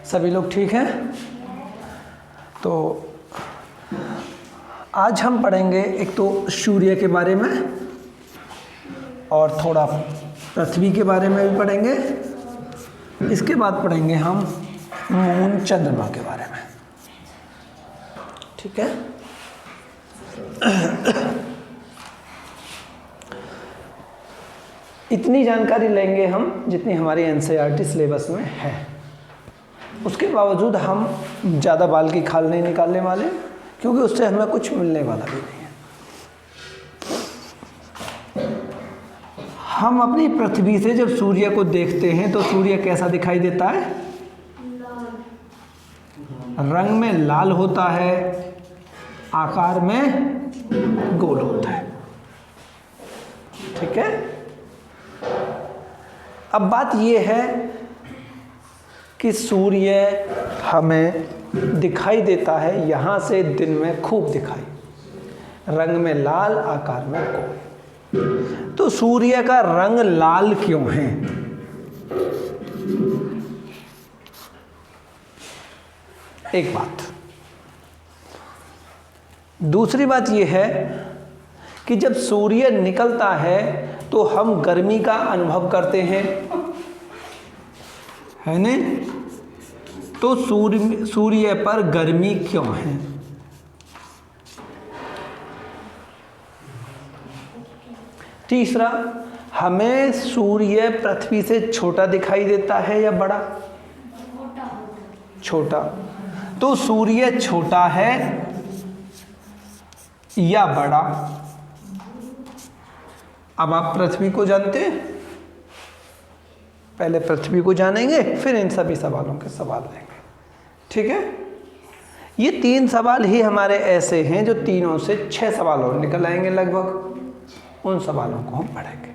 सभी लोग ठीक हैं? तो आज हम पढ़ेंगे एक तो सूर्य के बारे में और थोड़ा पृथ्वी के बारे में भी पढ़ेंगे। इसके बाद पढ़ेंगे हम मून चंद्रमा के बारे में। ठीक है? इतनी जानकारी लेंगे हम जितनी हमारी एनसीईआरटी सिलेबस में है। उसके बावजूद हम ज़्यादा बाल की खाल नहीं निकालने वाले, क्योंकि उससे हमें कुछ मिलने वाला भी नहीं है। हम अपनी पृथ्वी से जब सूर्य को देखते हैं तो सूर्य कैसा दिखाई देता है? रंग में लाल होता है, आकार में गोल होता है। ठीक है? अब बात यह है कि सूर्य हमें दिखाई देता है यहाँ से दिन में खूब दिखाई, रंग में लाल, आकार में गोल। तो सूर्य का रंग लाल क्यों है? एक बात। दूसरी बात यह है कि जब सूर्य निकलता है तो हम गर्मी का अनुभव करते हैं, है न? तो सूर्य पर गर्मी क्यों है? तीसरा, हमें सूर्य पृथ्वी से छोटा दिखाई देता है या बड़ा? छोटा। तो सूर्य छोटा है या बड़ा? अब आप पृथ्वी को जानते हैं, पहले पृथ्वी को जानेंगे, फिर इन सभी सवालों के सवाल लेंगे। ठीक है? ये 3 सवाल ही हमारे ऐसे हैं जो तीनों से 6 सवाल और निकल आएंगे लगभग। उन सवालों को हम पढ़ेंगे।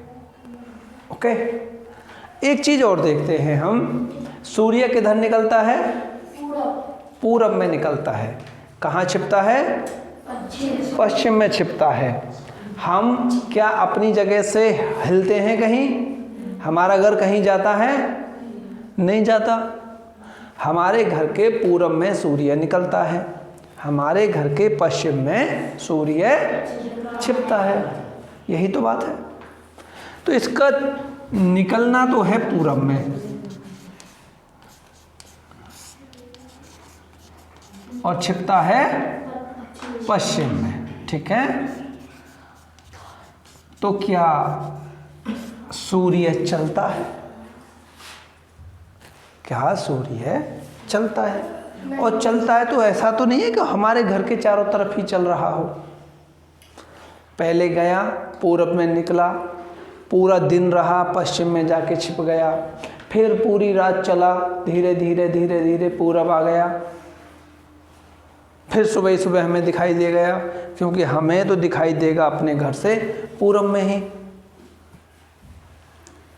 ओके? एक चीज और देखते हैं हम। सूर्य किधर निकलता है? पूरब में निकलता है। कहाँ छिपता है? पश्चिम में छिपता है। हम क्या अपनी जगह से हिलते हैं कहीं? हमारा घर कहीं जाता है? नहीं जाता। हमारे घर के पूरब में सूर्य निकलता है, हमारे घर के पश्चिम में सूर्य छिपता है। यही तो बात है। तो इसका निकलना तो है पूरब में और छिपता है पश्चिम में। ठीक है? तो क्या सूर्य चलता है? क्या सूर्य चलता है? और चलता है तो ऐसा तो नहीं है कि हमारे घर के चारों तरफ ही चल रहा हो। पहले गया, पूरब में निकला, पूरा दिन रहा, पश्चिम में जाके छिप गया, फिर पूरी रात चला, धीरे धीरे धीरे धीरे पूरब आ गया, फिर सुबह सुबह हमें दिखाई दे गया, क्योंकि हमें तो दिखाई देगा अपने घर से पूरब में ही।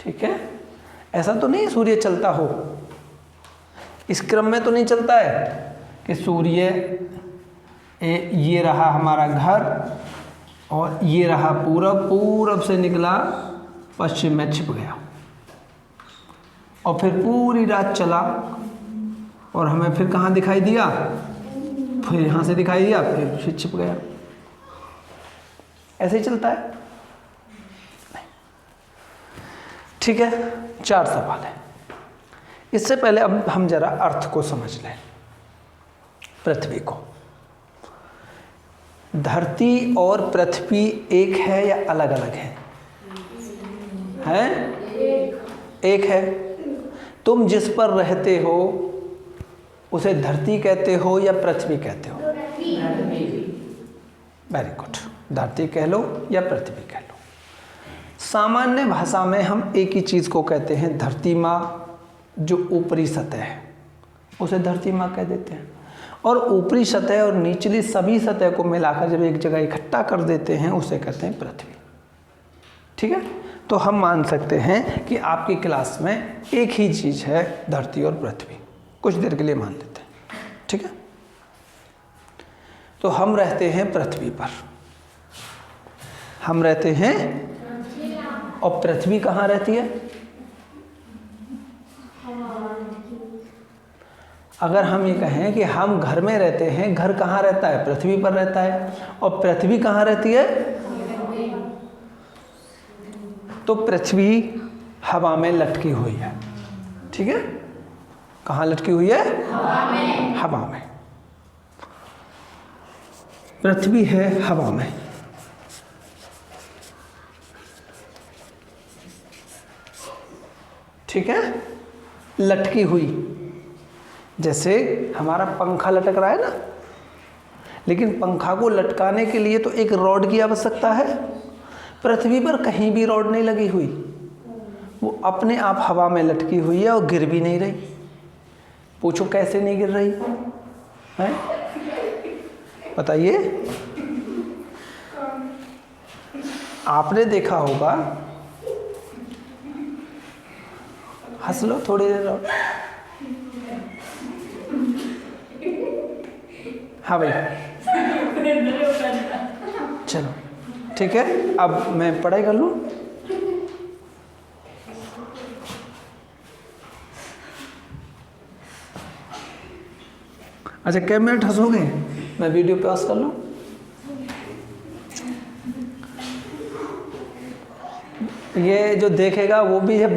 ठीक है? ऐसा तो नहीं सूर्य चलता हो, इस क्रम में तो नहीं चलता है कि सूर्य ये रहा हमारा घर और ये रहा पूरब, पूरब से निकला, पश्चिम में छिप गया और फिर पूरी रात चला और हमें फिर कहाँ दिखाई दिया? फिर यहाँ से दिखाई दिया, फिर छिप गया। ऐसे ही चलता है? ठीक है? 4 सवाल है। इससे पहले अब हम जरा अर्थ को समझ लें। पृथ्वी को, धरती और पृथ्वी एक है या अलग अलग है? हैं? एक है। तुम जिस पर रहते हो उसे धरती कहते हो या पृथ्वी कहते हो? Very good. धरती कह लो या पृथ्वी कह लो। सामान्य भाषा में हम एक ही चीज़ को कहते हैं, धरती माँ। जो ऊपरी सतह है उसे धरती माँ कह देते हैं, और ऊपरी सतह और निचली सभी सतह को मिलाकर जब एक जगह इकट्ठा कर देते हैं उसे कहते हैं पृथ्वी। ठीक है? तो हम मान सकते हैं कि आपकी क्लास में एक ही चीज़ है, धरती और पृथ्वी। कुछ देर के लिए मान लेते हैं। ठीक है? तो हम रहते हैं पृथ्वी पर। हम रहते हैं, और पृथ्वी कहाँ रहती है? अगर हम ये कहें कि हम घर में रहते हैं, घर कहाँ रहता है? पृथ्वी पर रहता है। और पृथ्वी कहाँ रहती है? तो पृथ्वी हवा में लटकी हुई है। ठीक है, कहाँ लटकी हुई है? हवा में। हवा में पृथ्वी है, हवा में। ठीक है, लटकी हुई, जैसे हमारा पंखा लटक रहा है ना, लेकिन पंखा को लटकाने के लिए तो एक रॉड की आवश्यकता है। पृथ्वी पर कहीं भी रॉड नहीं लगी हुई, वो अपने आप हवा में लटकी हुई है और गिर भी नहीं रही। पूछो कैसे नहीं गिर रही है? बताइए। आपने देखा होगा, हंस लो थोड़ी देर और। हाँ भाई, चलो ठीक है, अब मैं पढ़ाई कर लूँ। अच्छा, क्या मिनट हंसोगे? मैं वीडियो पॉज कर लूँ? ये जो देखेगा वो भी जब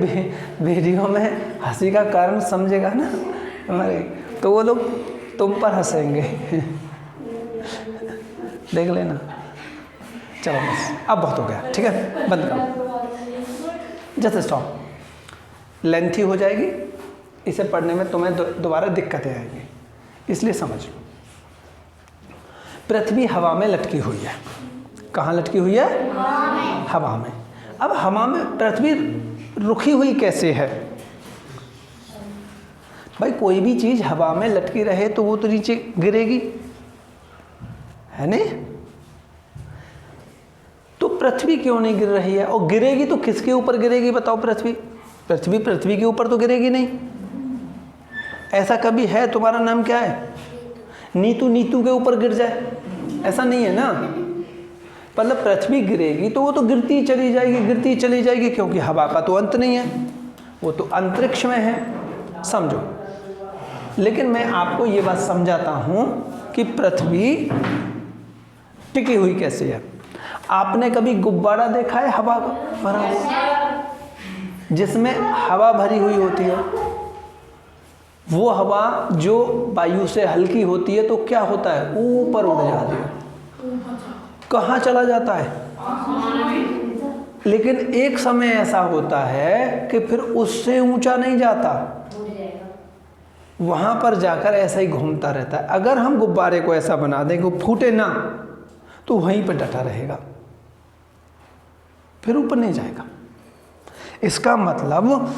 वीडियो में हंसी का कारण समझेगा ना हमारे, तो वो लोग तुम पर हंसेंगे। देख लेना। चलो बस, अब बहुत हो गया, ठीक है, बंद करो, जस्ट स्टॉप। लेंथी हो जाएगी, इसे पढ़ने में तुम्हें दोबारा दिक्कतें आएंगी, इसलिए समझ लो। पृथ्वी हवा में लटकी हुई है। कहाँ लटकी हुई है? हवा में। अब हवा में पृथ्वी रुकी हुई कैसे है? भाई कोई भी चीज हवा में लटकी रहे तो वो तो नीचे गिरेगी, है नहीं? तो पृथ्वी क्यों नहीं गिर रही है? और गिरेगी तो किसके ऊपर गिरेगी बताओ? पृथ्वी के ऊपर तो गिरेगी नहीं। ऐसा कभी है? तुम्हारा नाम क्या है? नीतू के ऊपर गिर जाए, ऐसा नहीं है ना। मतलब पृथ्वी गिरेगी तो वो तो गिरती चली जाएगी, क्योंकि हवा का तो अंत नहीं है, वो तो अंतरिक्ष में है, समझो। लेकिन मैं आपको ये बात समझाता हूँ कि पृथ्वी टिकी हुई कैसे है। आपने कभी गुब्बारा देखा है हवा भरा हुआ, जिसमें हवा भरी हुई होती है? वो हवा जो वायु से हल्की होती है तो क्या होता है? ऊपर उड़ जाती है। कहाँ चला जाता है? लेकिन एक समय ऐसा होता है कि फिर उससे ऊंचा नहीं जाता, वहां पर जाकर ऐसा ही घूमता रहता है। अगर हम गुब्बारे को ऐसा बना दें कि फूटे ना, तो वहीं पर डटा रहेगा, फिर ऊपर नहीं जाएगा। इसका मतलब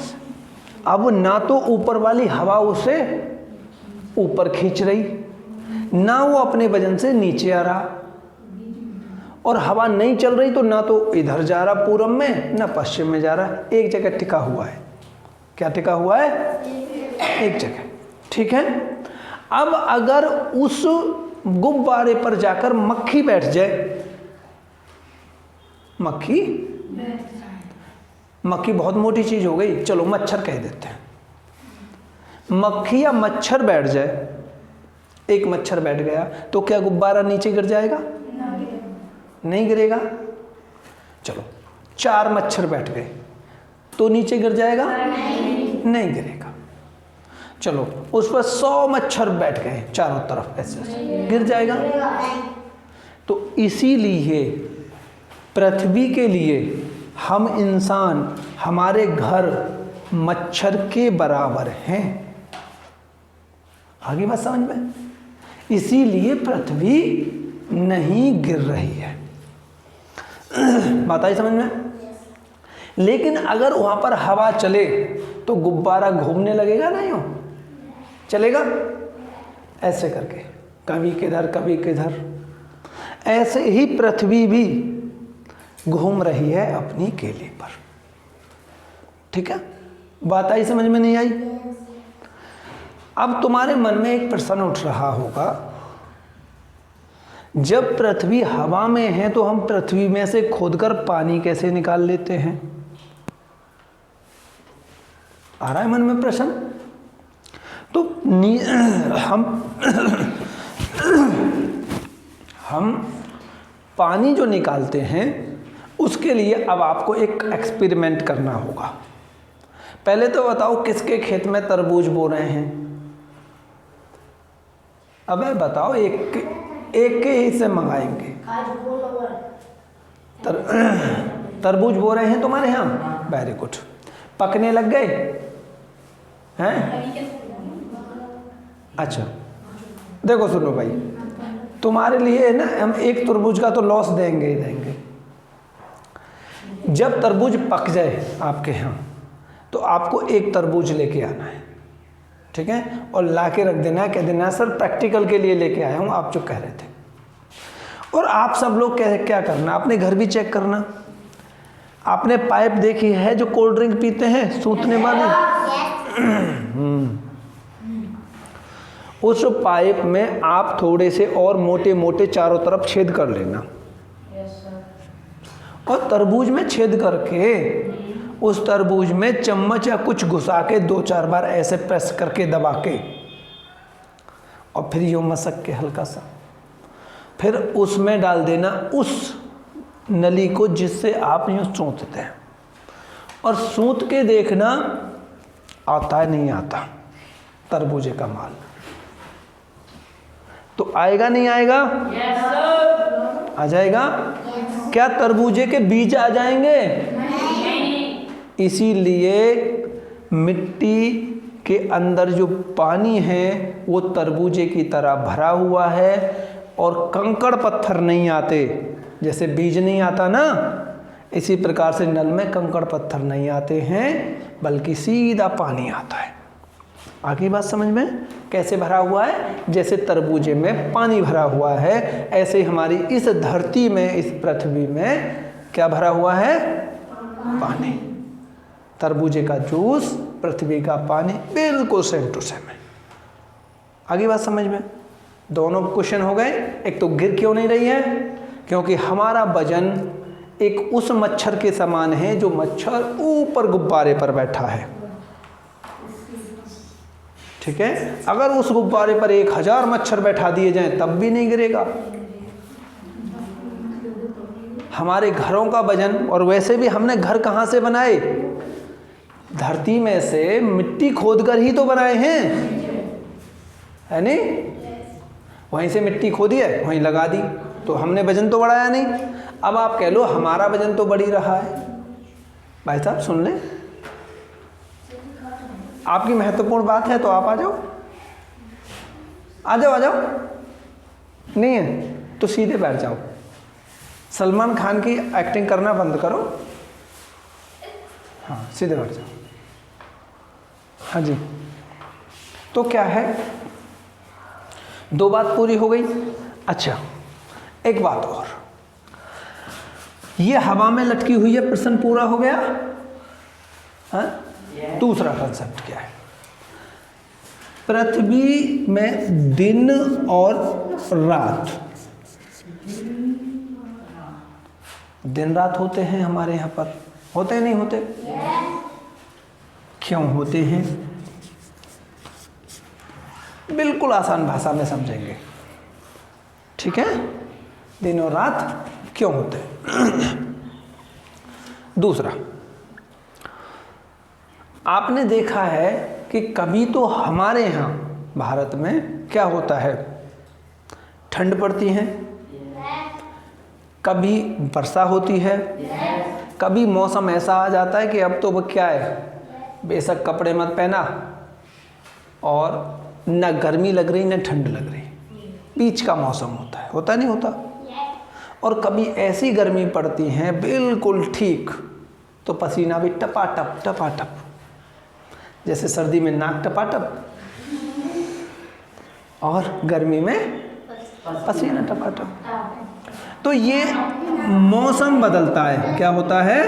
अब ना तो ऊपर वाली हवा उसे ऊपर खींच रही, ना वो अपने वजन से नीचे आ रहा, और हवा नहीं चल रही तो ना तो इधर जा रहा पूरब में, ना पश्चिम में जा रहा, एक जगह टिका हुआ है। क्या टिका हुआ है? एक जगह। ठीक है। अब अगर उस गुब्बारे पर जाकर मक्खी बैठ जाए, मक्खी बहुत मोटी चीज हो गई, चलो मच्छर कह देते हैं। मक्खी या मच्छर बैठ जाए, एक मच्छर बैठ गया तो क्या गुब्बारा नीचे गिर जाएगा? नहीं गिरेगा। चलो 4 मच्छर बैठ गए तो नीचे गिर जाएगा? नहीं गिरेगा। चलो उस पर 100 मच्छर बैठ गए चारों तरफ, ऐसे गिर जाएगा। तो इसीलिए पृथ्वी के लिए हम इंसान, हमारे घर मच्छर के बराबर हैं। आगे बात समझ में? इसीलिए पृथ्वी नहीं गिर रही है। बात आई समझ में? लेकिन अगर वहां पर हवा चले तो गुब्बारा घूमने लगेगा ना, यूं चलेगा ऐसे करके, कभी किधर कभी किधर। ऐसे ही पृथ्वी भी घूम रही है अपनी केले पर। ठीक है, बात आई समझ में? नहीं आई? अब तुम्हारे मन में एक प्रश्न उठ रहा होगा, जब पृथ्वी हवा में है तो हम पृथ्वी में से खोदकर पानी कैसे निकाल लेते हैं? आ रहा है मन में प्रश्न? तो हम पानी जो निकालते हैं उसके लिए अब आपको एक एक्सपेरिमेंट करना होगा। पहले तो बताओ किसके खेत में तरबूज बो रहे हैं? अबे बताओ, एक के ही से मंगाएंगे। तरबूज बो रहे हैं तुम्हारे यहाँ? Very good. पकने लग गए हैं? अच्छा देखो सुनो भाई, तुम्हारे लिए ना हम एक तरबूज का तो लॉस देंगे ही देंगे। जब तरबूज पक जाए आपके यहाँ तो आपको एक तरबूज लेके आना है, ठीक है? और ला के रख देना है, कह देना सर प्रैक्टिकल के लिए लेके आया हूँ, आप जो कह रहे थे। और आप सब लोग क्या करना, अपने घर भी चेक करना। आपने पाइप देखी है जो कोल्ड ड्रिंक पीते हैं सूतने वाली? उस पाइप में आप थोड़े से और मोटे मोटे चारों तरफ छेद कर लेना, और तरबूज में छेद करके उस तरबूज में चम्मच या कुछ घुसा के 2-4 बार ऐसे प्रेस करके दबा के, और फिर यूँ मसक के हल्का सा, फिर उसमें डाल देना उस नली को जिससे आप यूँ सूंथते हैं, और सूंथ के देखना आता है नहीं आता तरबूजे का माल। तो आएगा नहीं आएगा? yes, आ जाएगा? yes, क्या तरबूजे के बीज आ जाएंगे? नहीं। इसीलिए मिट्टी के अंदर जो पानी है वो तरबूजे की तरह भरा हुआ है, और कंकड़ पत्थर नहीं आते। जैसे बीज नहीं आता ना, इसी प्रकार से नल में कंकड़ पत्थर नहीं आते हैं, बल्कि सीधा पानी आता है। आगे बात समझ में? कैसे भरा हुआ है? जैसे तरबूजे में पानी भरा हुआ है, ऐसे हमारी इस धरती में, इस पृथ्वी में क्या भरा हुआ है? पानी। तरबूजे का जूस, पृथ्वी का पानी, बिल्कुल सेम टू सेम है। आगे बात समझ में? दोनों क्वेश्चन हो गए। एक तो गिर क्यों नहीं रही है? क्योंकि हमारा वजन एक उस मच्छर के समान है जो मच्छर ऊपर गुब्बारे पर बैठा है, ठीक है? अगर उस गुब्बारे पर 1000 मच्छर बैठा दिए जाएं तब भी नहीं गिरेगा। हमारे घरों का वजन, और वैसे भी हमने घर कहाँ से बनाए? धरती में से मिट्टी खोदकर ही तो बनाए हैं, है नहीं? वहीं से मिट्टी खोदी है, वहीं लगा दी, तो हमने वजन तो बढ़ाया नहीं। अब आप कह लो हमारा वजन तो बढ़ ही रहा है। भाई साहब सुन लें, आपकी महत्वपूर्ण बात है तो आप आ जाओ, आ जाओ, आ जाओ। नहीं है तो सीधे बैठ जाओ। सलमान खान की एक्टिंग करना बंद करो। हाँ सीधे बैठ जाओ। हाँ जी, तो क्या है, 2 बात पूरी हो गई। अच्छा एक बात और, ये हवा में लटकी हुई है, प्रश्न पूरा हो गया। हाँ? दूसरा कंसेप्ट क्या है? पृथ्वी में दिन और रात, दिन रात होते हैं हमारे यहाँ पर, होते नहीं होते? क्यों होते हैं? बिल्कुल आसान भाषा में समझेंगे, ठीक है? दिन और रात क्यों होते हैं? दूसरा, आपने देखा है कि कभी तो हमारे यहाँ भारत में क्या होता है, ठंड पड़ती है, कभी वर्षा होती है, कभी मौसम ऐसा आ जाता है कि अब तो वो क्या है, बेशक कपड़े मत पहना, और न गर्मी लग रही न ठंड लग रही, बीच का मौसम होता है, होता नहीं होता? और कभी ऐसी गर्मी पड़ती है बिल्कुल ठीक, तो पसीना भी टपाटप टपाटप, जैसे सर्दी में नाक टपाटप और गर्मी में पसीना टपाटप। तो ये मौसम बदलता है। क्या होता है?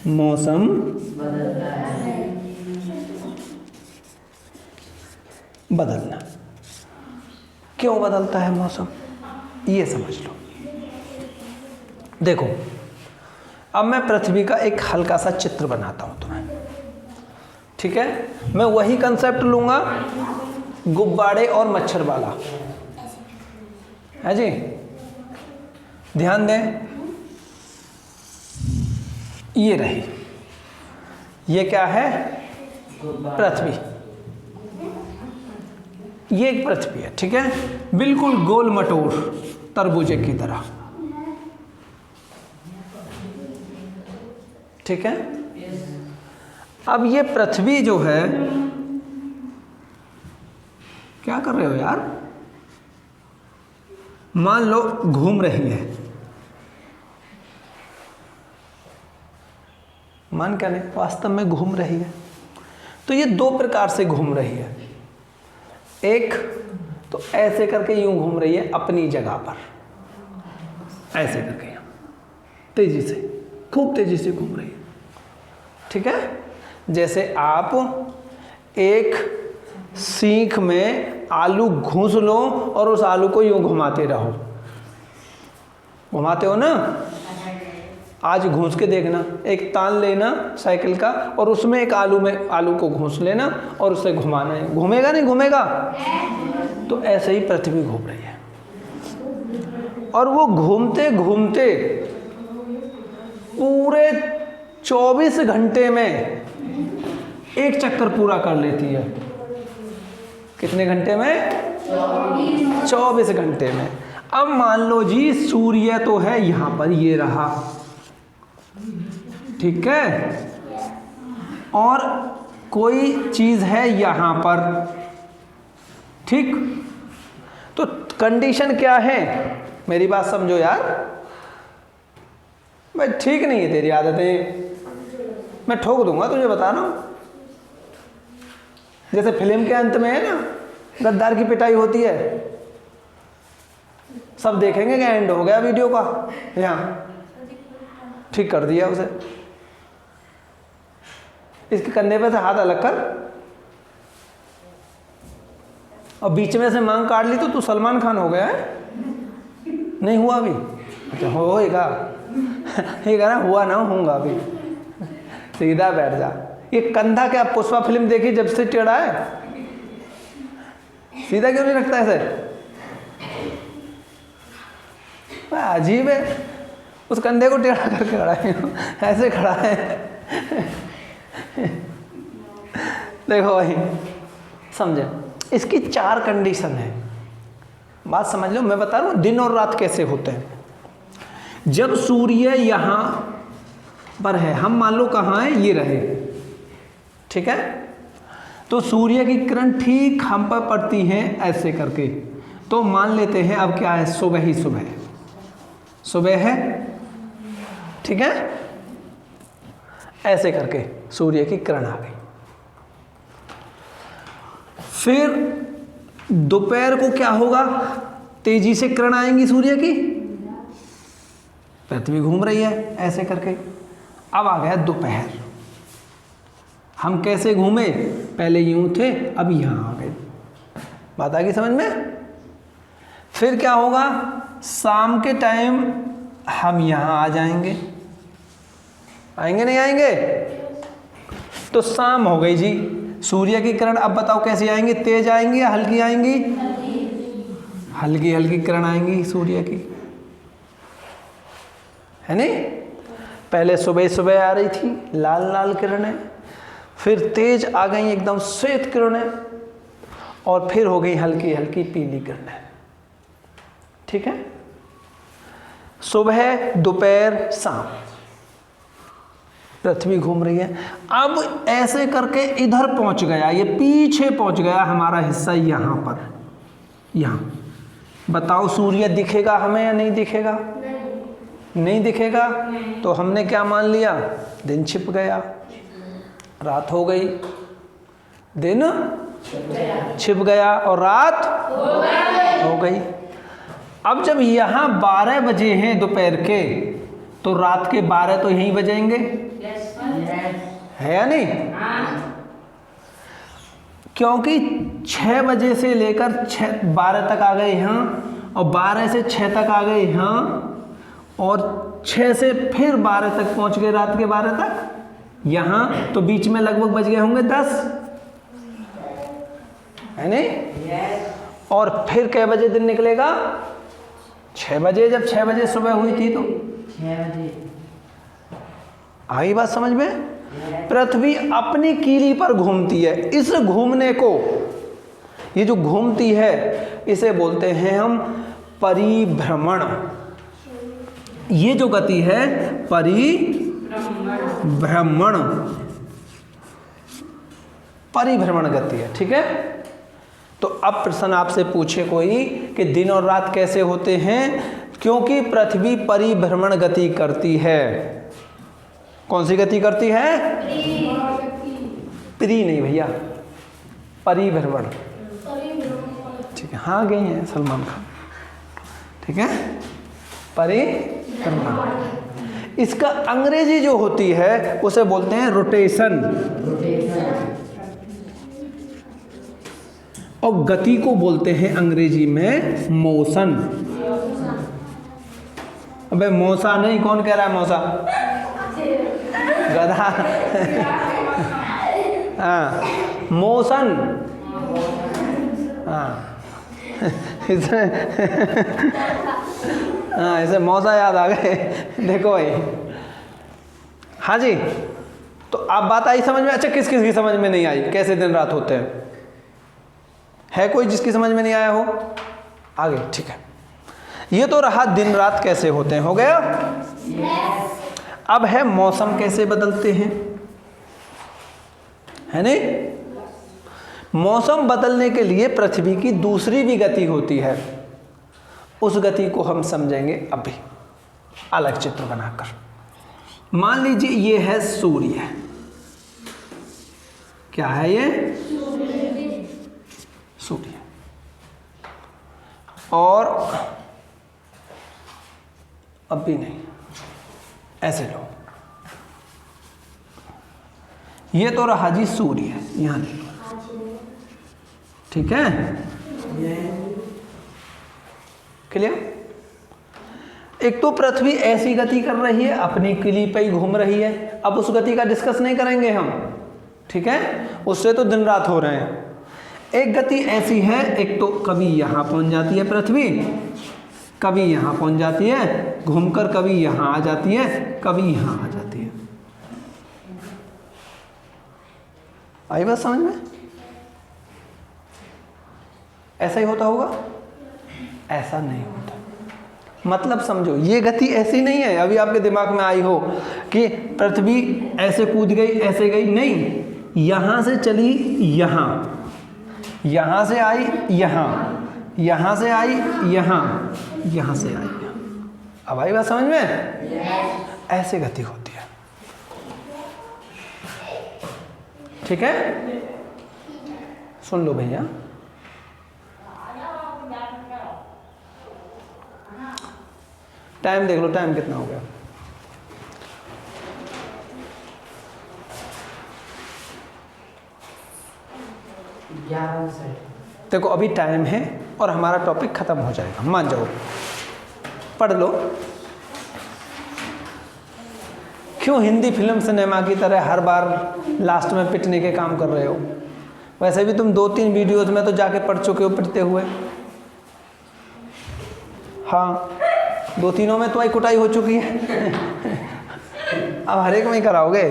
मौसम बदलना। क्यों बदलता है मौसम, ये समझ लो। देखो अब मैं पृथ्वी का एक हल्का सा चित्र बनाता हूं तुम्हें, ठीक है। मैं वही कंसेप्ट लूंगा गुब्बारे और मच्छर वाला, है जी। ध्यान दें, ये रही, ये क्या है, पृथ्वी, ये एक पृथ्वी है, ठीक है, बिल्कुल गोल मटोर तरबूजे की तरह, ठीक है। अब ये पृथ्वी जो है, क्या कर रहे हो यार, मान लो घूम रही है, मान क्या नहीं, वास्तव में घूम रही है। तो ये दो प्रकार से घूम रही है, एक तो ऐसे करके यूं घूम रही है अपनी जगह पर, ऐसे करके तेजी से, खूब तेजी से घूम रही है, ठीक है। जैसे आप एक सीख में आलू घूंस लो और उस आलू को यूं घुमाते रहो, घुमाते हो ना, आज घूंस के देखना, एक तान लेना साइकिल का और उसमें एक आलू को घूंस लेना और उसे घुमाना है, घूमेगा नहीं घूमेगा। तो ऐसे ही पृथ्वी घूम रही है, और वो घूमते घूमते पूरे 24 घंटे में एक चक्कर पूरा कर लेती है। कितने घंटे में, 24 घंटे में। अब मान लो जी सूर्य तो है यहां पर, ये रहा, ठीक है, और कोई चीज है यहां पर, ठीक। तो कंडीशन क्या है, मेरी बात समझो यार, मैं ठीक नहीं है तेरी आदतें, मैं ठोक दूंगा तुझे, बता रहा हूं। जैसे फिल्म के अंत में है ना, गद्दार की पिटाई होती है, सब देखेंगे कि एंड हो गया वीडियो का, यहाँ ठीक कर दिया उसे, इसके कंधे पे से हाथ अलग कर और बीच में से मांग काट ली तो तू सलमान खान हो गया है। नहीं हुआ अभी, अच्छा होएगा, ये कहना हुआ ना, होऊंगा अभी, सीधा बैठ जा। ये कंधा क्या पुष्पा फिल्म देखी जब से टेढ़ा है, सीधा क्यों नहीं रखता ऐसे, अजीब है, उस कंधे को टेढ़ा करके खड़ा है, ऐसे खड़ा है। देखो भाई समझे, इसकी 4 कंडीशन है, बात समझ लो। मैं बता रहा हूँ दिन और रात कैसे होते हैं। जब सूर्य यहाँ पर है, हम मान लो कहाँ है, ये रहे, ठीक है, तो सूर्य की किरण ठीक हम पर पड़ती है ऐसे करके, तो मान लेते हैं अब क्या है, सुबह ही सुबह, सुबह है, ठीक है, ऐसे करके सूर्य की किरण आ गई। फिर दोपहर को क्या होगा, तेजी से किरण आएंगी सूर्य की, पृथ्वी घूम रही है ऐसे करके। अब आ गया दोपहर, हम कैसे घूमे, पहले यूं थे अब यहां आ गए, बात आ गई समझ में। फिर क्या होगा, शाम के टाइम हम यहां आ जाएंगे, आएंगे नहीं आएंगे, तो शाम हो गई जी। सूर्य की किरण अब बताओ कैसी आएंगी, तेज आएंगी या हल्की आएंगी, हल्की हल्की किरण आएंगी सूर्य की, है नहीं। पहले सुबह सुबह आ रही थी लाल लाल किरणें, फिर तेज आ गई एकदम श्वेत किरणें, और फिर हो गई हल्की हल्की पीली किरणें, ठीक है। सुबह दोपहर शाम पृथ्वी घूम रही है। अब ऐसे करके इधर पहुंच गया, ये पीछे पहुंच गया हमारा हिस्सा यहां पर, यहां बताओ सूर्य दिखेगा हमें या नहीं दिखेगा, नहीं दिखेगा, तो हमने क्या मान लिया, दिन छिप गया, रात हो गई, दिन छिप गया और रात हो गई। अब जब यहाँ 12 बजे हैं दोपहर के, तो रात के 12 तो यहीं बजेंगे, है या नहीं। क्योंकि 6 बजे से लेकर 12 तक आ गए यहाँ, और 12 से 6 तक आ गए यहाँ, और 6 से फिर 12 तक पहुँच गए, रात के 12 तक यहाँ, तो बीच में लगभग बज गए होंगे 10, है नहीं? और फिर कै बजे दिन निकलेगा? 6 बजे। जब 6 बजे सुबह हुई थी तो 6 बजे। आई बात समझ में? पृथ्वी अपनी कीली पर घूमती है। इस घूमने को, ये जो घूमती है, इसे बोलते हैं हम परिभ्रमण। ये जो गति है परिभ्रमण गति है। ठीक है? तो अब प्रश्न आपसे पूछे कोई कि दिन और रात कैसे होते हैं? क्योंकि पृथ्वी परिभ्रमण गति करती है। कौन सी गति करती है? प्री नहीं भैया, परिभ्रमण। ठीक है, हाँ गई हैं सलमान खान। ठीक है, परिभ्रमण। इसका अंग्रेजी जो होती है उसे बोलते हैं रोटेशन, और गति को बोलते हैं अंग्रेजी में मोशन। अबे मौसा नहीं, कौन कह रहा है मौसा? गधा। हाँ, मोशन। हाँ, इसे मौसा याद आ गए। देखो भाई, हाँ जी, तो आप बात आई समझ में? अच्छा, किस किस की समझ में नहीं आई कैसे दिन रात होते हैं? है कोई जिसकी समझ में नहीं आया हो? आगे, ठीक है। ये तो रहा दिन रात कैसे होते हैं, हो गया? अब है मौसम कैसे बदलते हैं, है नहीं? मौसम बदलने के लिए पृथ्वी की दूसरी भी गति होती है। उस गति को हम समझेंगे अभी अलग चित्र बनाकर। मान लीजिए ये है सूर्य। क्या है ये? सूर्य। और अब भी नहीं, ऐसे लो। ये तो रहा जी सूर्य, यहां ले लो। ठीक है, क्लियर? एक तो पृथ्वी ऐसी गति कर रही है, अपनी किली पे ही घूम रही है। अब उस गति का डिस्कस नहीं करेंगे हम, ठीक है? उससे तो दिन रात हो रहे हैं। एक गति ऐसी है, एक तो कभी यहाँ पहुँच जाती है पृथ्वी, कभी यहाँ पहुँच जाती है, घूमकर कभी यहाँ आ जाती है, कभी यहाँ आ जाती है। आई बात समझ में? ऐसा ही होता होगा? ऐसा नहीं होता। मतलब समझो, ये गति ऐसी नहीं है अभी आपके दिमाग में आई हो कि पृथ्वी ऐसे कूद गई, ऐसे गई, नहीं। यहाँ से चली यहाँ, यहाँ से आई यहाँ, यहाँ से आई यहाँ, यहाँ से आई यहाँ। अब आई बात समझ में? ऐसे गति होती है। ठीक है, सुन लो भैया। टाइम देख लो, टाइम कितना हो गया। देखो अभी टाइम है और हमारा टॉपिक खत्म हो जाएगा, मान जाओ। पढ़ लो। क्यों हिंदी फिल्म सिनेमा की तरह हर बार लास्ट में पिटने के काम कर रहे हो? वैसे भी तुम 2-3 वीडियोज में तो जाके पढ़ चुके हो पिटते हुए। हाँ, 2-3 में तो आई कुटाई हो चुकी है। अब हर एक में ही कराओगे?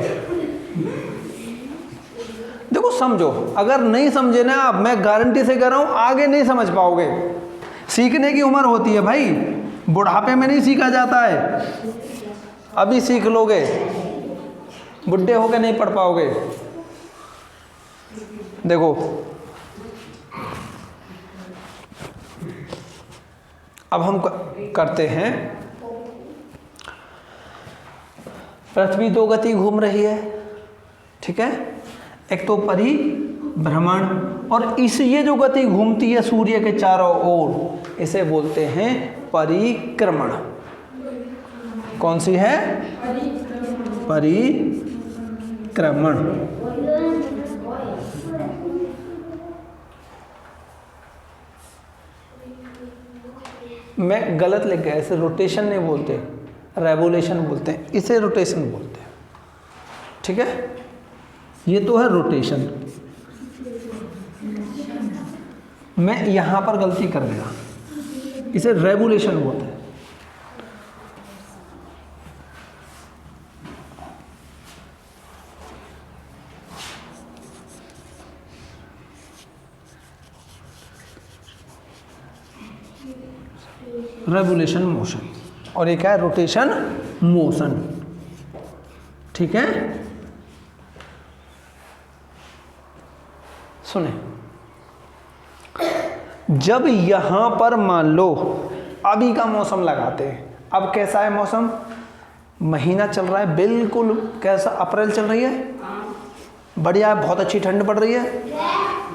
देखो समझो, अगर नहीं समझे ना आप, मैं गारंटी से कह रहा हूं आगे नहीं समझ पाओगे। सीखने की उम्र होती है भाई, बुढ़ापे में नहीं सीखा जाता है। अभी सीख लोगे, बुढ़े होके नहीं पढ़ पाओगे। देखो अब हम करते हैं। पृथ्वी 2 गति घूम रही है, ठीक है? एक तो परिभ्रमण, और ये जो गति घूमती है सूर्य के चारों ओर, इसे बोलते हैं परिक्रमण। कौन सी है? परिक्रमण। मैं गलत लिख गया, इसे रोटेशन नहीं बोलते, रेवोल्यूशन बोलते हैं, इसे रोटेशन बोलते हैं। ठीक है, ये तो है रोटेशन। मैं यहाँ पर गलती कर गया, इसे रेवोल्यूशन बोलते हैं। रेवोल्यूशन मोशन, और एक है रोटेशन मोशन। ठीक है, सुने, जब यहां पर मान लो अभी का मौसम लगाते हैं, अब कैसा है मौसम, महीना चल रहा है बिल्कुल कैसा, अप्रैल चल रही है, बढ़िया है, बहुत अच्छी ठंड पड़ रही है,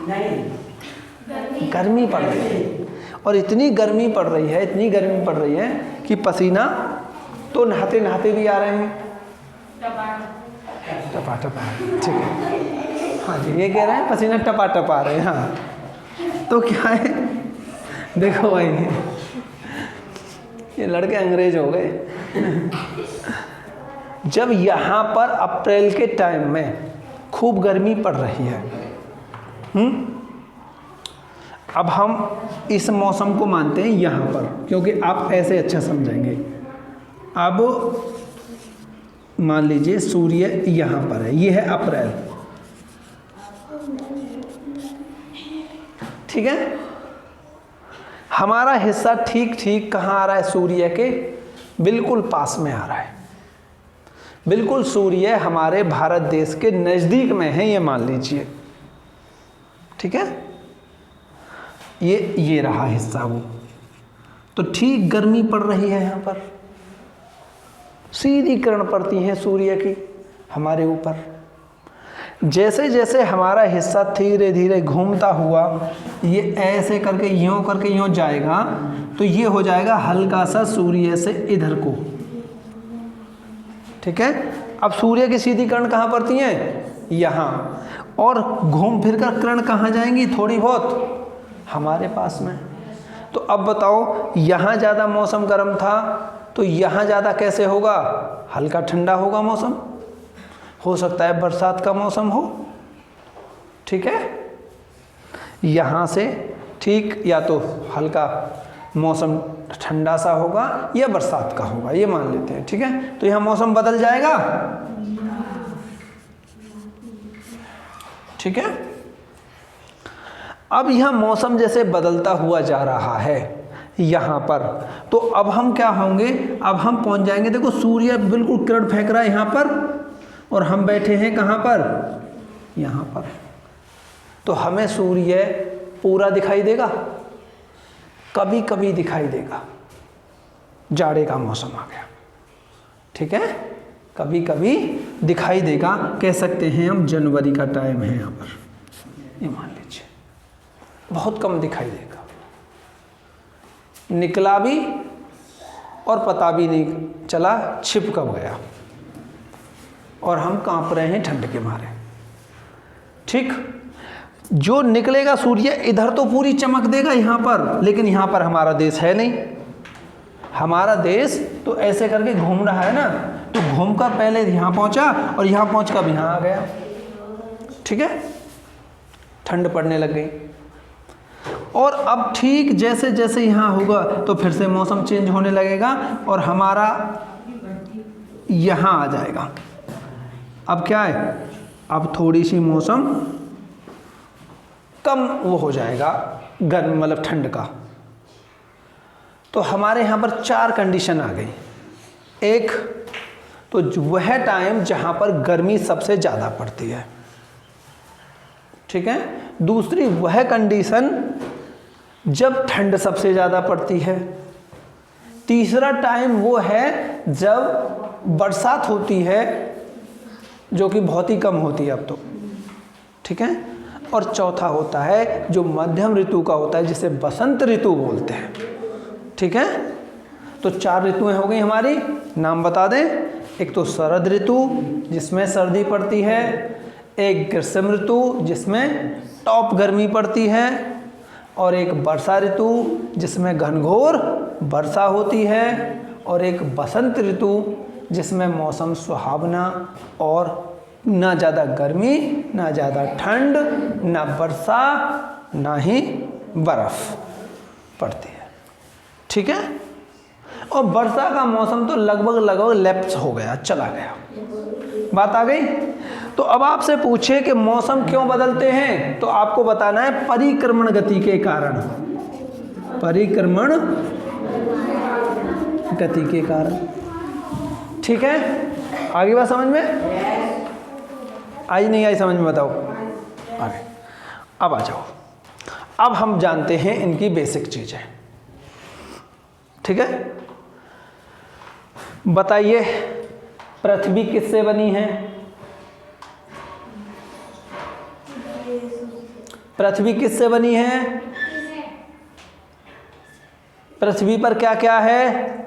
नहीं गर्मी पड़ रही है, और इतनी गर्मी पड़ रही है, इतनी गर्मी पड़ रही है कि पसीना तो नहाते नहाते भी आ रहे हैं, टपा टपा। ठीक है, हाँ जी, ये कह रहे हैं पसीना टपा टपा रहे हैं। हाँ, तो क्या है, देखो भाई, ये लड़के अंग्रेज हो गए। जब यहाँ पर अप्रैल के टाइम में खूब गर्मी पड़ रही है, अब हम इस मौसम को मानते हैं यहाँ पर, क्योंकि आप ऐसे अच्छा समझेंगे। अब मान लीजिए सूर्य यहाँ पर है, ये है अप्रैल। ठीक है, हमारा हिस्सा ठीक ठीक कहाँ आ रहा है, सूर्य के बिल्कुल पास में आ रहा है, बिल्कुल सूर्य हमारे भारत देश के नज़दीक में है, ये मान लीजिए। ठीक है, ये रहा हिस्सा वो, तो ठीक गर्मी पड़ रही है यहाँ पर, सीधी किरण पड़ती है सूर्य की हमारे ऊपर। जैसे जैसे हमारा हिस्सा धीरे धीरे घूमता हुआ ये ऐसे करके यूँ जाएगा, तो ये हो जाएगा हल्का सा सूर्य से इधर को। ठीक है, अब सूर्य की सीधी किरण कहाँ पड़ती हैं, यहाँ, और घूम फिर कर किरण कहाँ जाएंगी, थोड़ी बहुत हमारे पास में। तो अब बताओ, यहाँ ज़्यादा मौसम गर्म था तो यहाँ ज़्यादा कैसे होगा, हल्का ठंडा होगा मौसम, हो सकता है बरसात का मौसम हो। ठीक है, यहाँ से ठीक या तो हल्का मौसम ठंडा सा होगा या बरसात का होगा, ये मान लेते हैं। ठीक है, तो यहाँ मौसम बदल जाएगा। ठीक है, अब यहाँ मौसम जैसे बदलता हुआ जा रहा है यहाँ पर, तो अब हम क्या होंगे, अब हम पहुँच जाएंगे, देखो सूर्य बिल्कुल किरण फेंक रहा है यहाँ पर, और हम बैठे हैं कहाँ पर, यहाँ पर। तो हमें सूर्य पूरा दिखाई देगा, कभी कभी दिखाई देगा, जाड़े का मौसम आ गया। ठीक है, कभी कभी दिखाई देगा, कह सकते हैं हम जनवरी का टाइम है यहाँ पर, ये मान लीजिए, बहुत कम दिखाई देगा, निकला भी और पता भी नहीं चला छिप कब गया, और हम कांप रहे हैं ठंड के मारे। ठीक, जो निकलेगा सूर्य इधर तो पूरी चमक देगा यहाँ पर, लेकिन यहाँ पर हमारा देश है नहीं, हमारा देश तो ऐसे करके घूम रहा है ना, तो घूमकर पहले यहाँ पहुँचा और यहाँ पहुँचकर यहाँ आ गया। ठीक है, ठंड पड़ने लग गई, और अब ठीक जैसे जैसे यहाँ होगा तो फिर से मौसम चेंज होने लगेगा और हमारा यहाँ आ जाएगा। अब क्या है, अब थोड़ी सी मौसम कम वो हो जाएगा, गर्म मतलब ठंड का। तो हमारे यहाँ पर 4 कंडीशन आ गई। एक तो वह टाइम जहाँ पर गर्मी सबसे ज़्यादा पड़ती है। ठीक है, दूसरी वह कंडीशन जब ठंड सबसे ज़्यादा पड़ती है। तीसरा टाइम वो है जब बरसात होती है, जो कि बहुत ही कम होती है अब तो। ठीक है, और चौथा होता है जो मध्यम ऋतु का होता है, जिसे बसंत ऋतु बोलते हैं। ठीक है, तो 4 ऋतुएं हो गई हमारी, नाम बता दें। एक तो शरद ऋतु जिसमें सर्दी पड़ती है, एक ग्रीष्म ऋतु जिसमें टॉप गर्मी पड़ती है, और एक वर्षा ऋतु जिसमें घनघोर वर्षा होती है, और एक बसंत ऋतु जिसमें मौसम सुहावना और ना ज़्यादा गर्मी ना ज़्यादा ठंड, ना वर्षा ना ही बर्फ़ पड़ती है। ठीक है। और वर्षा का मौसम तो लगभग लैप्स हो गया, चला गया, बात आ गई। तो अब आपसे पूछे कि मौसम क्यों बदलते हैं, तो आपको बताना है परिक्रमण गति के कारण, परिक्रमण गति के कारण। ठीक है, आगे बात समझ में आई नहीं आई, समझ में बताओ आगे। अब आ जाओ, अब हम जानते हैं इनकी बेसिक चीजें। ठीक है, बताइए पृथ्वी किससे बनी है? पृथ्वी किससे बनी है? पृथ्वी पर क्या क्या है?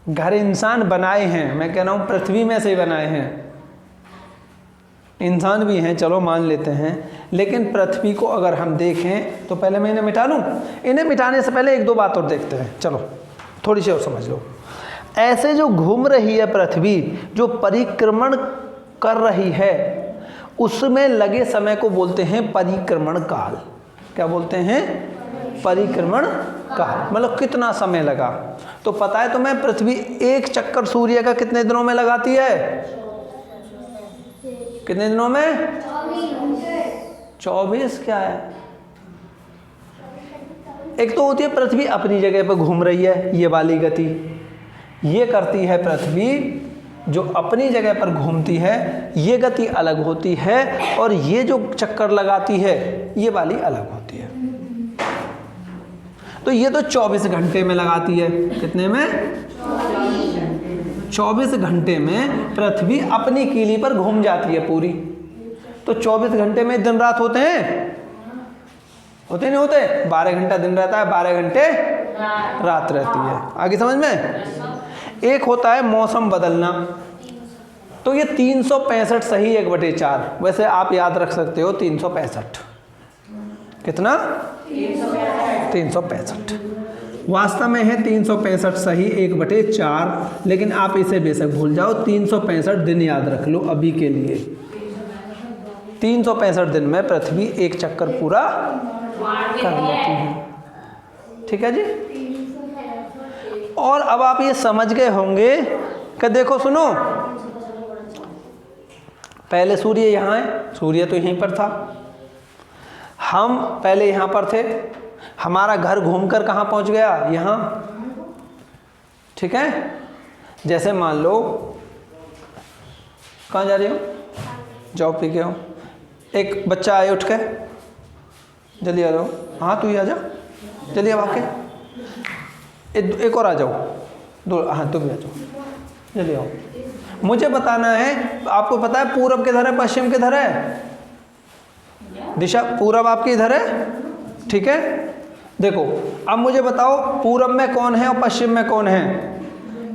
घर इंसान बनाए हैं, मैं कह रहा हूं पृथ्वी में से ही बनाए हैं। इंसान भी हैं, चलो मान लेते हैं, लेकिन पृथ्वी को अगर हम देखें तो पहले मैं इन्हें मिटा लूं। इन्हें मिटाने से पहले एक दो बात और देखते हैं, चलो थोड़ी सी और समझ लो। ऐसे जो घूम रही है पृथ्वी, जो परिक्रमण कर रही है, उसमें लगे समय को बोलते हैं परिक्रमण काल। क्या बोलते हैं? परिक्रमण काल। मतलब कितना समय लगा। तो पता है तुम्हें पृथ्वी एक चक्कर सूर्य का कितने दिनों में लगाती है? कितने दिनों में? 24। क्या है? एक तो होती है पृथ्वी अपनी जगह पर घूम रही है, ये वाली गति ये करती है पृथ्वी, जो अपनी जगह पर घूमती है ये गति अलग होती है, और ये जो चक्कर लगाती है ये वाली अलग होती है। तो ये तो 24 घंटे में लगाती है। कितने में? 24 घंटे में पृथ्वी अपनी कीली पर घूम जाती है पूरी। तो 24 घंटे में दिन रात होते हैं? होते नहीं होते? 12 घंटा दिन रहता है, 12 घंटे रात रहती है। आगे समझ में? एक होता है मौसम बदलना, तो ये 365 सही 1/4। वैसे आप याद रख सकते हो 365। कितना? 365 वास्तव में है 365 सही 1/4, लेकिन आप इसे बेशक भूल जाओ, 365 दिन याद रख लो अभी के लिए। 365 दिन में पृथ्वी एक चक्कर पूरा कर लेती है। ठीक है जी। और अब आप ये समझ गए होंगे कि देखो सुनो, पहले सूर्य यहाँ है, सूर्य तो यहीं पर था, हम पहले यहाँ पर थे, हमारा घर घूमकर कहाँ पहुँच गया? यहाँ। ठीक है। जैसे मान लो, कहाँ जा रही हो? जाओ पी के आओ। एक बच्चा आए उठ के, जल्दी आ जाओ। हाँ तू ही आ जा, जल्दी अब आके। एक और आ जाओ, दो। हाँ तुम भी आ जाओ, जल्दी आओ। मुझे बताना है, आपको पता है पूरब किधर है पश्चिम किधर है? दिशा पूरब आपकी इधर है, ठीक है। देखो अब मुझे बताओ पूरब में कौन है और पश्चिम में कौन है?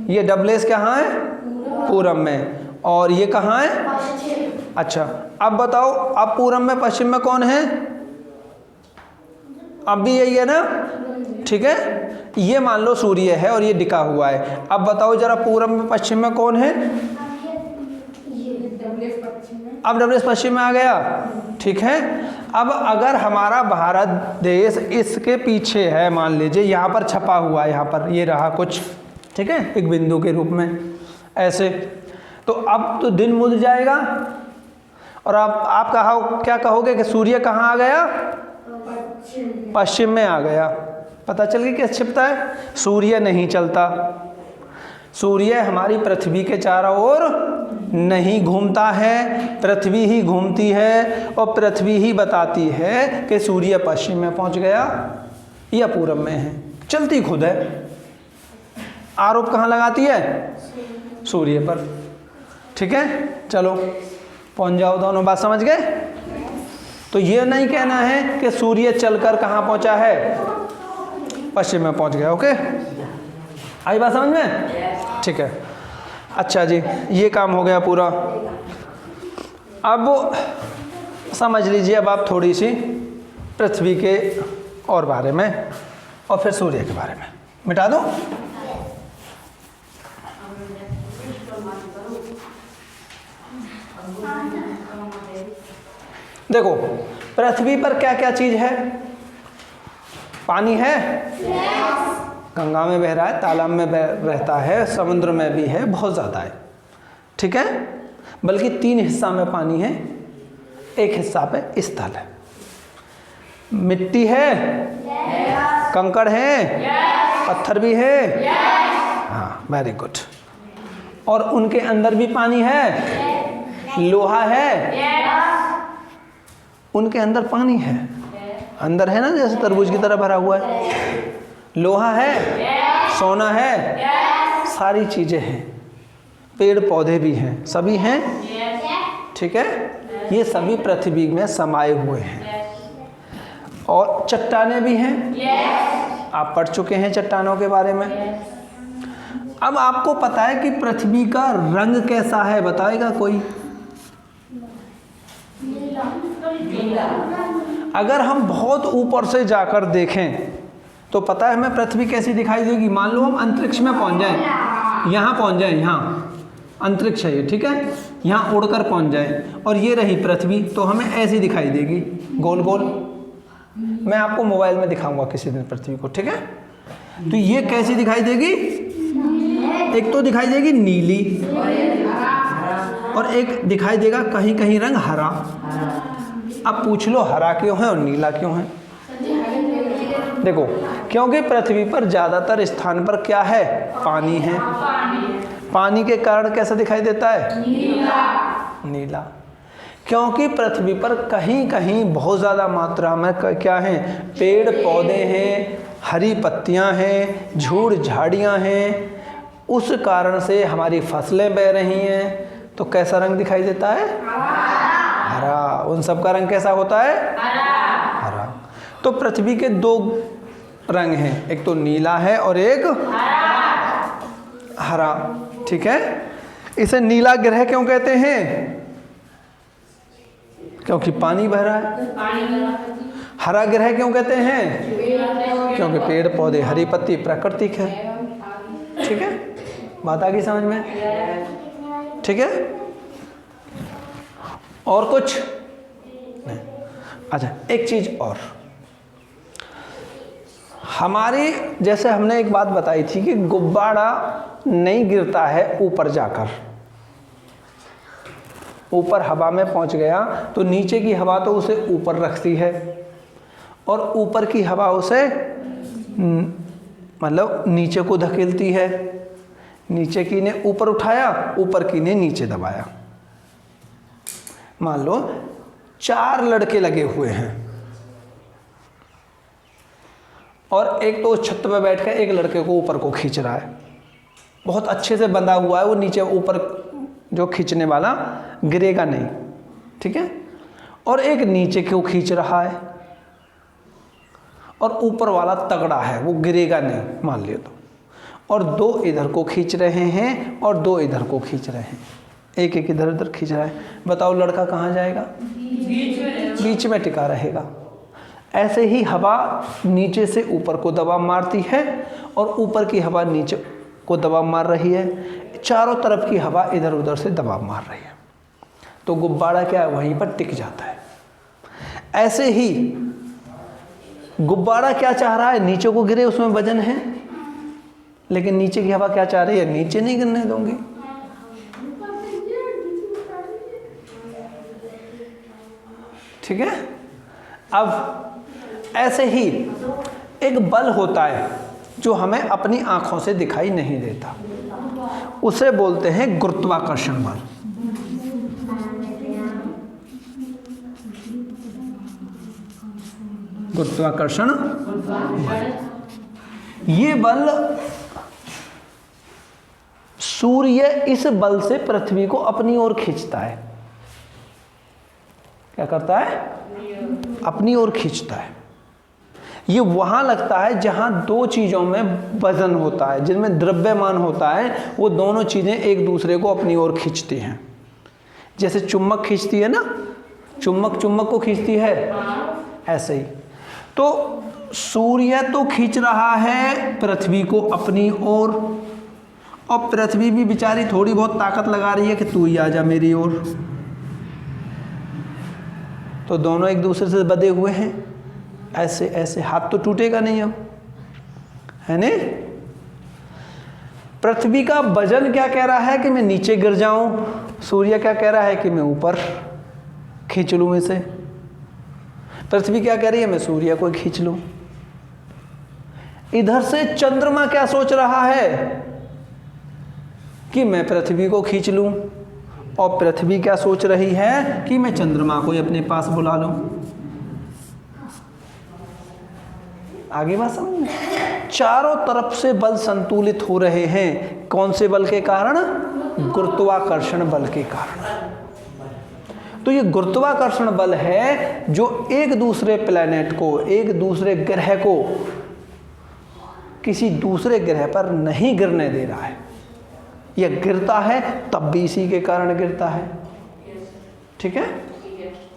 ये डबलेस कहाँ है? पूरब में। और ये कहाँ है? अच्छा अब बताओ, अब पूरब में पश्चिम में कौन है? अब भी यही है ना, ठीक है। ये मान लो सूर्य है और ये टिका हुआ है। अब बताओ जरा पूरब में पश्चिम में कौन है? अब डबलेस पश्चिम में आ गया, ठीक है। अब अगर हमारा भारत देश इसके पीछे है, मान लीजिए यहाँ पर छपा हुआ है, यहाँ पर ये रहा कुछ, ठीक है, एक बिंदु के रूप में ऐसे, तो अब तो दिन मुड़ जाएगा और आप क्या कहोगे कि सूर्य कहाँ आ गया? पश्चिम में आ गया। पता चल गया कैसे छिपता है? सूर्य नहीं चलता, सूर्य हमारी पृथ्वी के चारों ओर नहीं घूमता है, पृथ्वी ही घूमती है और पृथ्वी ही बताती है कि सूर्य पश्चिम में पहुंच गया या पूरब में है, चलती खुद है। आरोप कहाँ लगाती है? सूर्य पर, ठीक है। चलो पहुंच जाओ, दोनों बात समझ गए। तो ये नहीं कहना है कि सूर्य चलकर कहाँ पहुंचा है? पश्चिम में पहुंच गया। ओके, आई बात समझ में? ठीक है। अच्छा जी, ये काम हो गया पूरा। अब समझ लीजिए, अब आप थोड़ी सी पृथ्वी के और बारे में और फिर सूर्य के बारे में। मिटा दो। देखो पृथ्वी पर क्या क्या चीज है? पानी है, गंगा में बह रहा है, तालाब में रहता है, समुद्र में भी है, बहुत ज़्यादा है, ठीक है। बल्कि 3 हिस्सा में पानी है, 1 हिस्सा पे स्थल है। मिट्टी है, कंकड़ है, पत्थर भी है, हाँ वेरी गुड। और उनके अंदर भी पानी है, लोहा है, उनके अंदर पानी है, अंदर है ना, जैसे तरबूज की तरह भरा हुआ है, लोहा है, सोना है, सारी चीजें हैं, पेड़ पौधे भी हैं, सभी हैं, ठीक है। ये सभी पृथ्वी में समाये हुए हैं। और चट्टानें भी हैं, आप पढ़ चुके हैं चट्टानों के बारे में। अब आपको पता है कि पृथ्वी का रंग कैसा है, बताएगा कोई? अगर हम बहुत ऊपर से जाकर देखें तो पता है हमें पृथ्वी कैसी दिखाई देगी। मान लो हम अंतरिक्ष में पहुंच जाएं, यहाँ पहुंच जाएं, यहाँ अंतरिक्ष है ये, ठीक है, यहाँ उड़कर पहुंच जाए और ये रही पृथ्वी, तो हमें ऐसी दिखाई देगी, गोल गोल। मैं आपको मोबाइल में दिखाऊंगा किसी दिन पृथ्वी को, ठीक है। तो ये कैसी दिखाई देगी? एक तो दिखाई देगी नीली और एक दिखाई देगा कहीं कहीं रंग हरा। अब पूछ लो हरा क्यों है और नीला क्यों है? देखो क्योंकि पृथ्वी पर ज़्यादातर स्थान पर क्या है? पानी है। पानी के कारण कैसा दिखाई देता है? नीला। क्योंकि पृथ्वी पर कहीं कहीं बहुत ज़्यादा मात्रा में क्या है? पेड़ पौधे हैं, हरी पत्तियां हैं, झूड़ झाड़ियां हैं, उस कारण से हमारी फसलें बह रही हैं, तो कैसा रंग दिखाई देता है? हरा। उन सब का रंग कैसा होता है? हरा। तो पृथ्वी के 2 रंग हैं, एक तो नीला है और एक हरा, ठीक है। इसे नीला ग्रह क्यों कहते हैं? क्योंकि पानी बह रहा है। हरा ग्रह क्यों कहते हैं? क्योंकि पेड़ पौधे, हरी पत्ती प्राकृतिक है, ठीक है। बात आ गई समझ में? ठीक है। और कुछ नहीं। अच्छा एक चीज और, हमारी जैसे हमने एक बात बताई थी कि गुब्बारा नहीं गिरता है ऊपर जाकर, ऊपर हवा में पहुंच गया तो नीचे की हवा तो उसे ऊपर रखती है और ऊपर की हवा उसे मतलब नीचे को धकेलती है। नीचे की ने ऊपर उठाया, ऊपर की ने नीचे दबाया। मान लो 4 लड़के लगे हुए हैं और एक तो छत पे बैठ कर एक लड़के को ऊपर को खींच रहा है, बहुत अच्छे से बंधा हुआ है, वो नीचे ऊपर जो खींचने वाला गिरेगा नहीं, ठीक है। और एक नीचे को खींच रहा है और ऊपर वाला तगड़ा है, वो गिरेगा नहीं, मान लिया तो। और 2 इधर को खींच रहे हैं और 2 इधर को खींच रहे हैं, एक एक इधर उधर खींच रहा है। बताओ लड़का कहाँ जाएगा? बीच में टिका रहेगा। ऐसे ही हवा नीचे से ऊपर को दबाव मारती है और ऊपर की हवा नीचे को दबाव मार रही है, चारों तरफ की हवा इधर उधर से दबाव मार रही है, तो गुब्बारा क्या है? वहीं पर टिक जाता है। ऐसे ही गुब्बारा क्या चाह रहा है? नीचे को गिरे, उसमें वजन है, लेकिन नीचे की हवा क्या चाह रही है? नीचे नहीं गिरने दूंगी। ठीक है। अब ऐसे ही एक बल होता है जो हमें अपनी आंखों से दिखाई नहीं देता, उसे बोलते हैं गुरुत्वाकर्षण बल। गुरुत्वाकर्षण बल, ये बल, सूर्य इस बल से पृथ्वी को अपनी ओर खींचता है। क्या करता है? अपनी ओर खींचता है। ये वहां लगता है जहां 2 चीजों में वजन होता है, जिनमें द्रव्यमान होता है, वो दोनों चीजें एक दूसरे को अपनी ओर खींचती हैं। जैसे चुम्बक खींचती है ना, चुम्बक चुम्बक को खींचती है, ऐसे ही तो सूर्य तो खींच रहा है पृथ्वी को अपनी ओर, और पृथ्वी भी बेचारी थोड़ी बहुत ताकत लगा रही है कि तू ही आ जा मेरी ओर। तो दोनों एक दूसरे से बंधे हुए हैं, ऐसे ऐसे, हाथ तो टूटेगा नहीं अब, है ने? पृथ्वी का वजन क्या कह रहा है कि मैं नीचे गिर जाऊं, सूर्य क्या कह रहा है कि मैं ऊपर खींच लूं इसे। पृथ्वी क्या कह रही है, मैं सूर्य को खींच लूं। इधर से चंद्रमा क्या सोच रहा है कि मैं पृथ्वी को खींच लूं, और पृथ्वी क्या सोच रही है कि मैं चंद्रमा को ही अपने पास बुला लूं। आगे बात समझ में? चारों तरफ से बल संतुलित हो रहे हैं, कौन से बल के कारण? गुरुत्वाकर्षण बल के कारण। तो ये गुरुत्वाकर्षण बल है जो एक दूसरे प्लैनेट को, एक दूसरे ग्रह को किसी दूसरे ग्रह पर नहीं गिरने दे रहा है। यह गिरता है तब भी इसी के कारण गिरता है। ठीक है,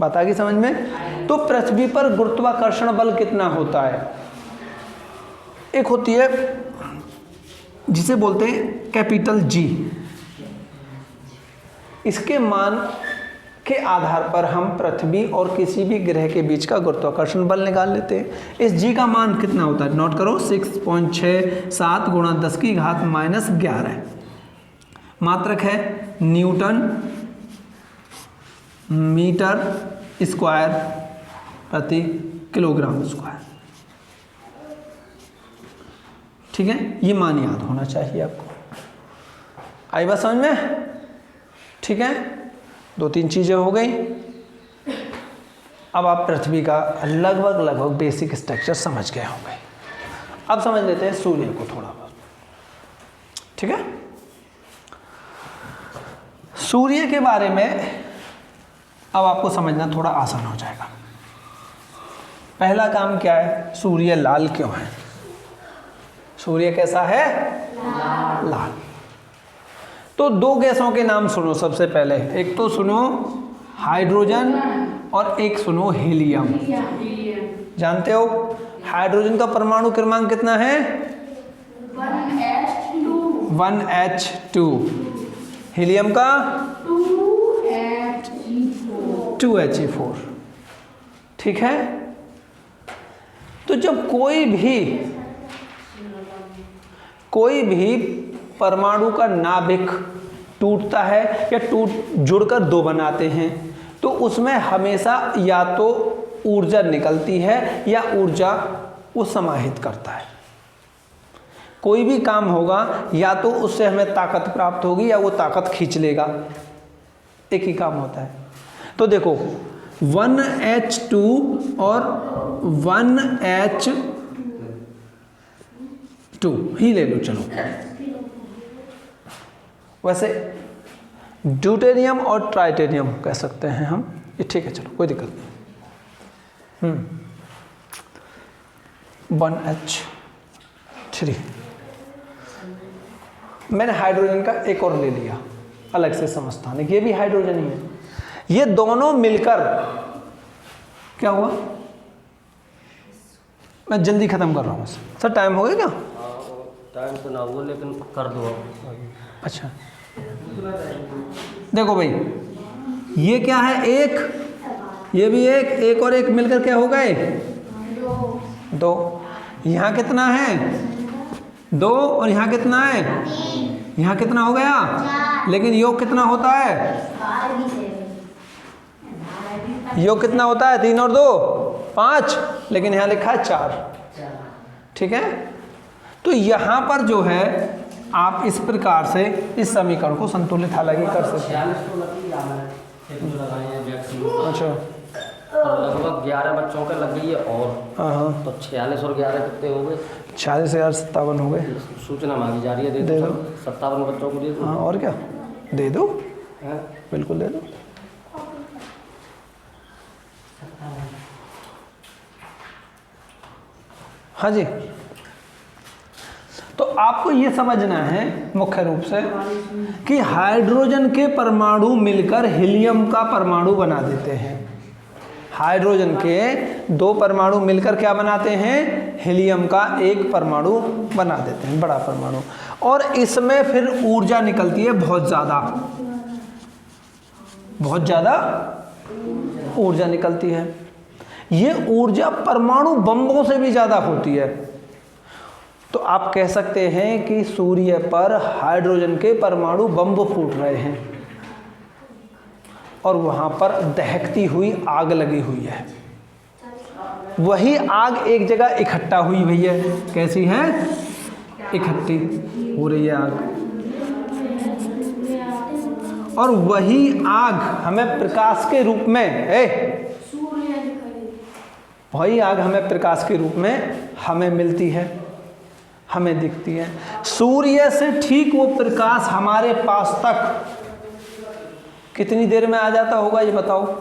बात आ गई समझ में? तो पृथ्वी पर गुरुत्वाकर्षण बल कितना होता है? एक होती है जिसे बोलते हैं कैपिटल जी। इसके मान के आधार पर हम पृथ्वी और किसी भी ग्रह के बीच का गुरुत्वाकर्षण बल निकाल लेते हैं। इस जी का मान कितना होता है? नोट करो, 6.67 गुणा 10 की घात -11। मात्रक है न्यूटन मीटर स्क्वायर प्रति किलोग्राम स्क्वायर। ठीक है, ये मान याद होना चाहिए आपको। आई बात समझ में? ठीक है, 2-3 चीजें हो गई। अब आप पृथ्वी का लगभग बेसिक स्ट्रक्चर समझ गए होंगे। अब समझ लेते हैं सूर्य को थोड़ा बहुत। ठीक है, सूर्य के बारे में अब आपको समझना थोड़ा आसान हो जाएगा। पहला काम क्या है? सूर्य लाल क्यों है? सूर्य कैसा है? लाल। तो 2 गैसों के नाम सुनो सबसे पहले। एक तो सुनो हाइड्रोजन और एक सुनो हीलियम। जानते हो हाइड्रोजन का परमाणु क्रमांक कितना है? 1H2। हीलियम का 2He4। ठीक है, तो जब कोई भी परमाणु का नाभिक टूटता है या जुड़कर 2 बनाते हैं, तो उसमें हमेशा या तो ऊर्जा निकलती है या ऊर्जा वो समाहित करता है। कोई भी काम होगा या तो उससे हमें ताकत प्राप्त होगी या वो ताकत खींच लेगा, एक ही काम होता है। तो देखो 1H2 और 1H2 ही ले लो चलो। वैसे ड्यूटेरियम और ट्राइटेरियम कह सकते हैं हम, ये ठीक है, चलो कोई दिक्कत नहीं। 1H3। मैंने हाइड्रोजन का एक और ले लिया अलग से समझता नहीं, ये भी हाइड्रोजन ही है। ये दोनों मिलकर क्या हुआ? मैं जल्दी खत्म कर रहा हूँ सर, टाइम हो गया क्या? टाइम तो ना हो लेकिन कर दो। अच्छा देखो भाई, ये क्या है? एक, ये भी एक और एक मिलकर क्या हो गए? 2। यहाँ कितना है? 2 और यहाँ कितना है? यहाँ कितना हो गया? लेकिन योग कितना होता है? योग कितना होता है? 3 और 2 5, लेकिन यहाँ लिखा है 4। ठीक है, तो यहाँ पर जो है आप इस प्रकार से इस समीकरण को संतुलित हालांकि कर सकते हैं। अच्छा, लगभग 11 बच्चों का लग गई है और हाँ, तो 46 और 11 कितने हो गए? 46,057 हो गए। सूचना मांगी जा रही है, दे दो। 57 बच्चों को दे दो। हाँ, और क्या दे दो? हाँ? बिल्कुल दे दो। हाँ जी, तो आपको ये समझना है मुख्य रूप से कि हाइड्रोजन के परमाणु मिलकर हीलियम का परमाणु बना देते हैं। हाइड्रोजन के 2 परमाणु मिलकर क्या बनाते हैं, हीलियम का 1 परमाणु बना देते हैं, बड़ा परमाणु। और इसमें फिर ऊर्जा निकलती है बहुत ज़्यादा ऊर्जा निकलती है। ये ऊर्जा परमाणु बम्बों से भी ज़्यादा होती है। तो आप कह सकते हैं कि सूर्य पर हाइड्रोजन के परमाणु बम फूट रहे हैं और वहाँ पर दहकती हुई आग लगी हुई है। वही आग एक जगह इकट्ठा हुई हुई है। कैसी है, इकट्ठी हो रही है आग। और वही आग हमें प्रकाश के रूप में वही आग हमें प्रकाश के रूप में हमें मिलती है, हमें दिखती है। सूर्य से ठीक वो प्रकाश हमारे पास तक कितनी देर में आ जाता होगा, ये बताओ।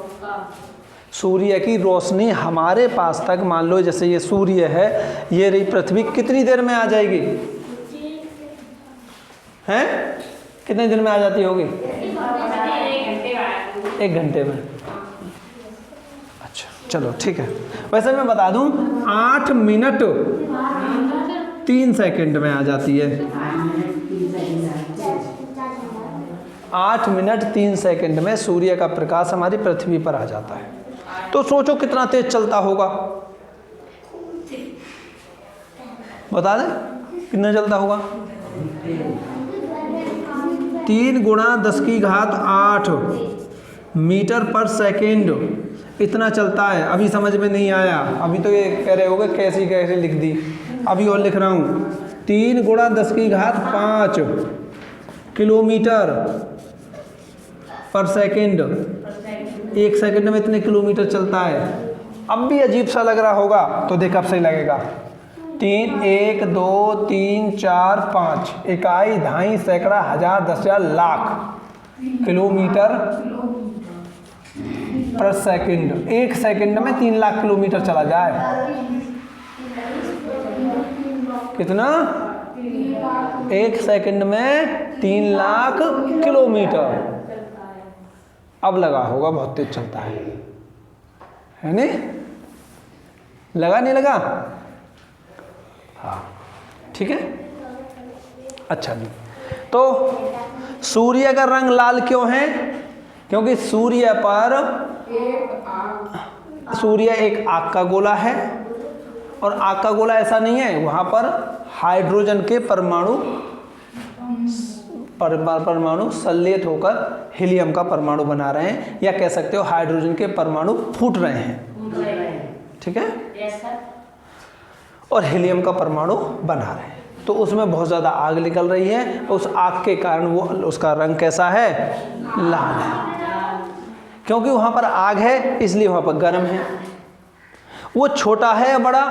सूर्य की रोशनी हमारे पास तक, मान लो जैसे ये सूर्य है, ये रही पृथ्वी, कितनी देर में आ जाएगी, हैं? कितनी देर में आ जाती होगी? 1 घंटे में। अच्छा चलो ठीक है। वैसे मैं बता दूं 8 मिनट 3 सेकंड में आ जाती है। 8 मिनट 3 सेकंड में सूर्य का प्रकाश हमारी पृथ्वी पर आ जाता है। तो सोचो कितना तेज चलता होगा, बता दें कितना चलता होगा? 3 × 10⁸ मीटर पर सेकेंड इतना चलता है। अभी समझ में नहीं आया, अभी तो ये कह रहे होगे कैसे लिख दी। अभी और लिख रहा हूँ, 3 × 10⁵ किलोमीटर पर सेकेंड। 1 सेकंड में इतने किलोमीटर चलता है। अब भी अजीब सा लग रहा होगा, तो देख अब सही लगेगा। 3 1 2 3 4 5 इकाई, दहाई, सैकड़ा, हजार, 10,000, लाख किलोमीटर पर सेकंड। 1 सेकंड में 3 लाख किलोमीटर चला जाए। कितना? 1 सेकंड में 3 लाख किलोमीटर। अब लगा होगा बहुत तेज चलता है नहीं? लगा नहीं लगा? हाँ ठीक है। अच्छा जी, तो सूर्य का रंग लाल क्यों है? क्योंकि सूर्य एक आग का गोला है, और आग का गोला ऐसा नहीं है, वहाँ पर हाइड्रोजन के परमाणु संलेत होकर हीलियम का परमाणु बना रहे हैं, या कह सकते हो हाइड्रोजन के परमाणु फूट रहे हैं, ठीक है, और हीलियम का परमाणु बना रहे हैं। तो उसमें बहुत ज़्यादा आग निकल रही है, उस आग के कारण वो उसका रंग कैसा है? लाल है। क्योंकि वहाँ पर आग है इसलिए वहाँ पर गर्म है। वो छोटा है या बड़ा?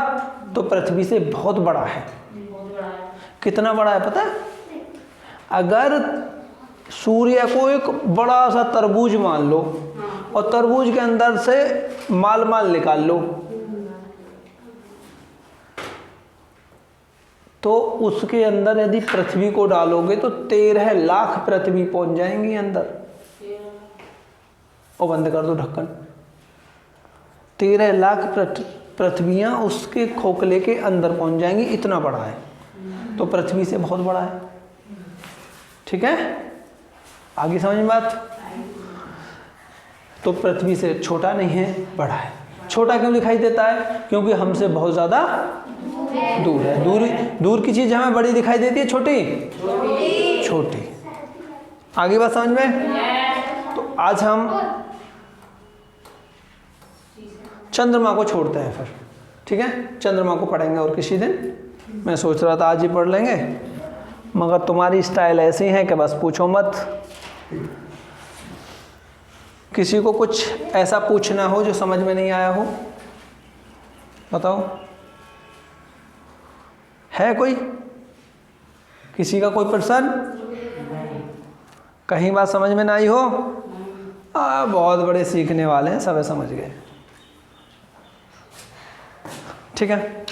तो पृथ्वी से बहुत बड़ा है। कितना बड़ा है पता है? अगर सूर्य को एक बड़ा सा तरबूज मान लो और तरबूज के अंदर से माल निकाल लो, तो उसके अंदर यदि पृथ्वी को डालोगे तो 13 लाख पृथ्वी पहुंच जाएंगी अंदर। और बंद कर दो ढक्कन। 13 लाख पृथ्वियां उसके खोखले के अंदर पहुंच जाएंगी, इतना बड़ा है। तो पृथ्वी से बहुत बड़ा है, ठीक है? आगे समझ में बात? तो पृथ्वी से छोटा नहीं है, बड़ा है। छोटा क्यों दिखाई देता है? क्योंकि हमसे बहुत ज़्यादा दूर है। दूर की चीज़ हमें बड़ी दिखाई देती है, छोटी। आगे बात समझ में? तो आज हम चंद्रमा को छोड़ते हैं फिर, ठीक है? चंद्रमा को पढ़ेंगे और किसी दिन। मैं सोच रहा था आज ही पढ़ लेंगे, मगर तुम्हारी स्टाइल ऐसी है कि बस पूछो मत। किसी को कुछ ऐसा पूछना हो जो समझ में नहीं आया हो, बताओ। है कोई? किसी का कोई प्रश्न? कहीं बात समझ में ना आई हो? बहुत बड़े सीखने वाले हैं, सब समझ गए, ठीक है।